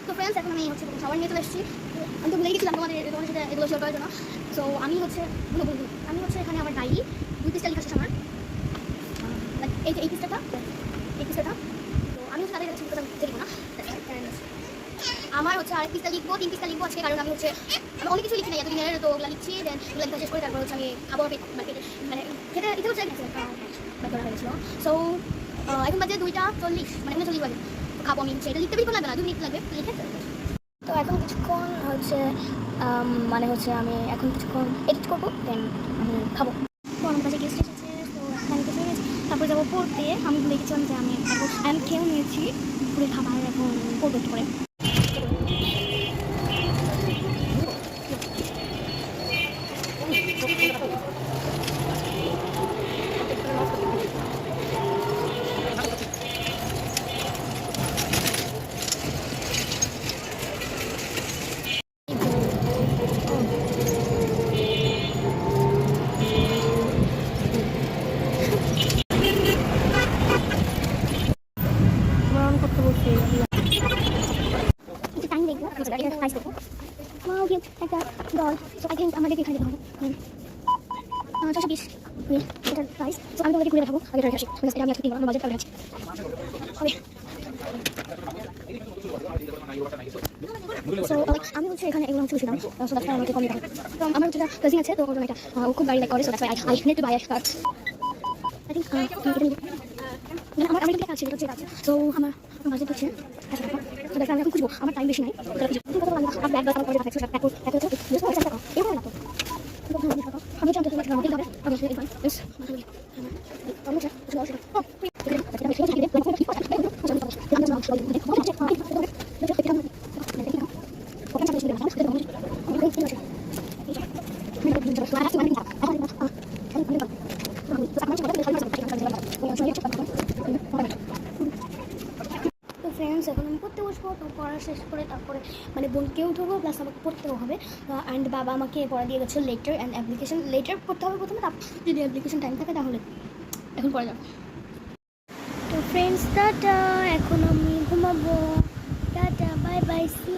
তো ফ্রেন্ডস, এখন আমি হচ্ছে খাবার নিয়ে চলে এসেছি। আমি তো ভুলে গেছিলাম তোমাদের সাথে এগুলো শেয়ার করার জন্য। সো আমি হচ্ছে এখানে আমার ডায়েরি 2 পিসটা লিখা শেষ আমার। এই পিসটা তো আমি হচ্ছে তাদের কাছে লিখবো না। আমার হচ্ছে আরেক পিসটা লিখবো, 3 পিসটা লিখবো আজকে, কারণ আমি অনেক কিছু লিখি না এতদিনের, তো ওগুলো লিখছি। দেন ওগুলো লিখা শেষ করে তারপর হচ্ছে আমি আবার মানে খেতে ইচ্ছে হচ্ছে করা হয়েছিল। সো এখন বাজে 2:40, মানে 39 বাজে। খাবো আমি হচ্ছে, এটা লিখতে বেশি লাগবে না, 2 মিনিট লাগবে লিখে। তো এখন কিছুক্ষণ হচ্ছে আমি এখন কিছুক্ষণ এডিট করবো, দেন আমি খাবো। তো আমার কাছে গেস্ট এসেছে, তো আমি কিছু নিয়েছি, তারপর যাবো পড়তে। আমি ভুলে গেছিলাম যে আমি খেয়েও নিয়েছি পুরো খাবার, এখন পড়বো একটু করে। একটা দল, তো আই থিঙ্ক আমাদেরকে এখানে যেতে হবে 620 এটার প্রাইস। তো আমি তোমাদেরকে ঘুরে দেখাবো, আগে ট্রাই আসি। এটা আমি আজকে 3 বার বাজেট করে আছি। সো আমি হচ্ছে এখানে এগুলো চলছিলাম, সো দ্যাটস আমাকে কম দেখাবো। তো আমার হচ্ছে একটা কাজিন আছে, তো ওর জন্য একটা ও খুব গাড়ি লাইক করে, so that's I need to buy a car. I think আমার একটা আছে, এটা আছে। সো আমার বাজেট হচ্ছে তো দেখো আমি এখন খুঁজবো, আমার টাইম বেশি নাই। আমার ব্যাগ আমার পরে রাখছি, প্যাক করতে এরকম না। তো আমি জানতে চাই আমাদের যাবে আমি আসলে এখানে বেশ আমি চাই কিছু অসুবিধা ফ্রেন্ডস, এখন আমি পড়তে বসবো। তো পড়া শেষ করে তারপরে মানে বোনকে উঠবো, প্লাস আমাকে পড়তেও হবে। অ্যান্ড বাবা আমাকে পড়া দিয়ে গেছে লেটার অ্যান্ড অ্যাপ্লিকেশন। লেটার পড়তে হবে প্রথমে, তারপর যদি অ্যাপ্লিকেশন টাইম থাকে তাহলে এখন পড়া যাবে। তো ফ্রেন্ডস, টাটা, এখন আমি ঘুমাবো। Tata, bye bye, C.